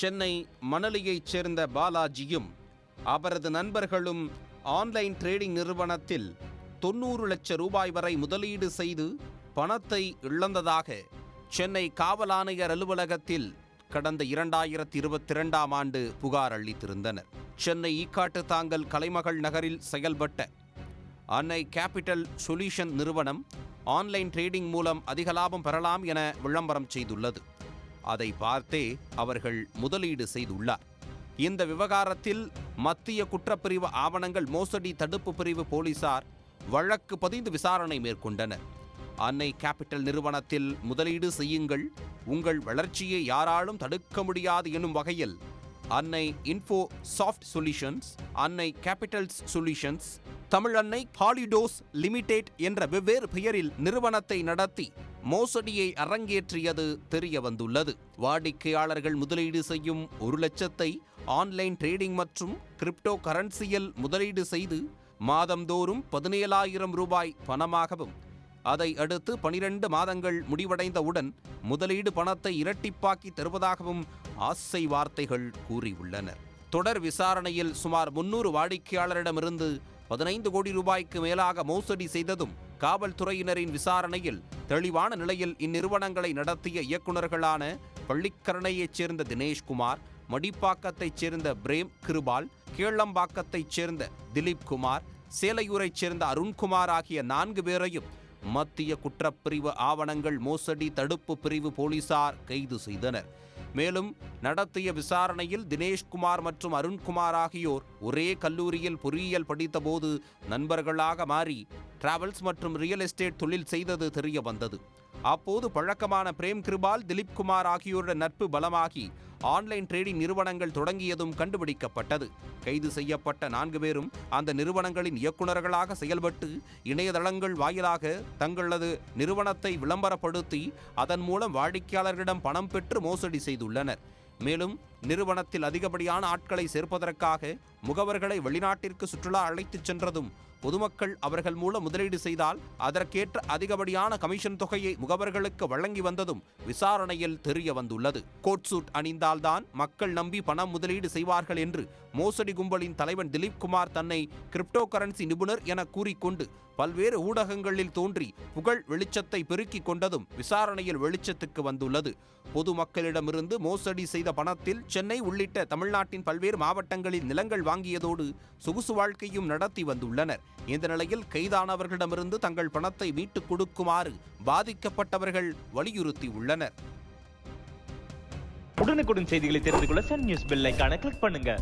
சென்னை மணலியைச் சேர்ந்த பாலாஜியும் அவரது நண்பர்களும் ஆன்லைன் ட்ரேடிங் நிறுவனத்தில் 90 லட்சம் ரூபாய் வரை முதலீடு செய்து பணத்தை இழந்ததாக சென்னை காவல் ஆணையர் அலுவலகத்தில் கடந்த 2022ஆம் ஆண்டு புகார் அளித்திருந்தனர். சென்னை ஈக்காட்டு தாங்கல் கலைமகள் நகரில் செயல்பட்ட அன்னை கேபிட்டல் சொல்யூஷன் நிறுவனம் ஆன்லைன் ட்ரேடிங் மூலம் அதிக லாபம் பெறலாம் என விளம்பரம் செய்துள்ளது. அதை பார்த்தே அவர்கள் முதலீடு செய்துள்ளார். இந்த விவகாரத்தில் மத்திய குற்றப்பிரிவு ஆவணங்கள் மோசடி தடுப்பு பிரிவு போலீசார் வழக்கு பதிந்து விசாரணை மேற்கொண்டனர். அன்னை கேபிட்டல் நிறுவனத்தில் முதலீடு செய்யுங்கள், உங்கள் வளர்ச்சியை யாராலும் தடுக்க முடியாது எனும் வகையில் அன்னை இன்ஃபோ சாஃப்ட் சொல்யூஷன்ஸ், அன்னை கேபிட்டல்ஸ் சொல்யூஷன்ஸ், தமிழ் அன்னை ஹாலிடோஸ் லிமிடெட் என்ற வெவ்வேறு பெயரில் நிறுவனத்தை நடத்தி மோசடியை அரங்கேற்றியது தெரிய வந்துள்ளது. வாடிக்கையாளர்கள் முதலீடு செய்யும் 1 லட்சத்தை ஆன்லைன் ட்ரேடிங் மற்றும் கிரிப்டோ கரன்சியில் முதலீடு செய்து மாதந்தோறும் 17,000 ரூபாய் பணமாகவும், அதை அடுத்து 12 மாதங்கள் முடிவடைந்தவுடன் முதலீடு பணத்தை இரட்டிப்பாக்கி தருவதாகவும் ஆசை வார்த்தைகள் கூறியுள்ளனர். தொடர் விசாரணையில் சுமார் 300 வாடிக்கையாளரிடமிருந்து 15 கோடி ரூபாய்க்கு மேலாக மோசடி செய்ததும் காவல்துறையினரின் விசாரணையில் தெளிவான நிலையில் இந்நிறுவனங்களை நடத்திய இயக்குநர்களான பள்ளிக்கரணையைச் சேர்ந்த தினேஷ்குமார், மடிப்பாக்கத்தைச் சேர்ந்த பிரேம் கிருபால், கேளம்பாக்கத்தைச் சேர்ந்த திலீப் குமார், சேலையூரைச் சேர்ந்த அருண்குமார் ஆகிய 4 பேரையும் மத்திய குற்றப்பிரிவு ஆவணங்கள் மோசடி தடுப்பு பிரிவு போலீசார் கைது செய்தனர். மேலும் நடத்திய விசாரணையில் தினேஷ்குமார் மற்றும் அருண்குமார் ஆகியோர் ஒரே கல்லூரியில் பொறியியல் படித்தபோது நண்பர்களாக மாறி டிராவல்ஸ் மற்றும் ரியல் எஸ்டேட் தொழில் செய்தது தெரிய வந்தது. அப்போது பழக்கமான பிரேம் கிருபால், திலீப் குமார் ஆகியோருடன் நட்பு பலமாகி ஆன்லைன் ட்ரேடிங் நிறுவனங்கள் தொடங்கியதும் கண்டுபிடிக்கப்பட்டது. கைது செய்யப்பட்ட 4 பேரும் அந்த நிறுவனங்களின் இயக்குநர்களாக செயல்பட்டு இணையதளங்கள் வாயிலாக தங்களது நிறுவனத்தை விளம்பரப்படுத்தி அதன் மூலம் வாடிக்கையாளர்களிடம் பணம் பெற்று மோசடி செய்துள்ளனர். மேலும் நிறுவனத்தில் அதிகப்படியான ஆட்களை சேர்ப்பதற்காக முகவர்களை வெளிநாட்டிற்கு சுற்றுலா அழைத்துச் சென்றதும், பொதுமக்கள் அவர்கள் மூலம் முதலீடு செய்தால் அதற்கேற்ற அதிகப்படியான கமிஷன் தொகையை முகவர்களுக்கு வழங்கி வந்ததும் விசாரணையில் தெரிய வந்துள்ளது. கோட் சூட் அணிந்தால்தான் மக்கள் நம்பி பணம் முதலீடு செய்வார்கள் என்று மோசடி கும்பலின் தலைவன் திலீப் குமார் தன்னை கிரிப்டோ கரன்சி நிபுணர் என கூறிக்கொண்டு பல்வேறு ஊடகங்களில் தோன்றி புகழ் வெளிச்சத்தை பெருக்கிக் கொண்டதும் விசாரணையில் வெளிச்சத்துக்கு வந்துள்ளது. பொதுமக்களிடமிருந்து மோசடி செய்த பணத்தில் சென்னை உள்ளிட்ட தமிழ்நாட்டின் பல்வேறு மாவட்டங்களில் நிலங்கள் வாங்கியதோடு சொகுசு வாழ்க்கையும் நடத்தி வந்துள்ளனர். இந்த நிலையில் கைதானவர்களிடமிருந்து தங்கள் பணத்தை மீட்டுக் கொடுக்குமாறு பாதிக்கப்பட்டவர்கள் வலியுறுத்தியுள்ளனர். உடனுக்குடன் செய்திகளை தெரிந்து கொள்ள சன் நியூஸ் பெல் ஐகானை கிளிக் பண்ணுங்க.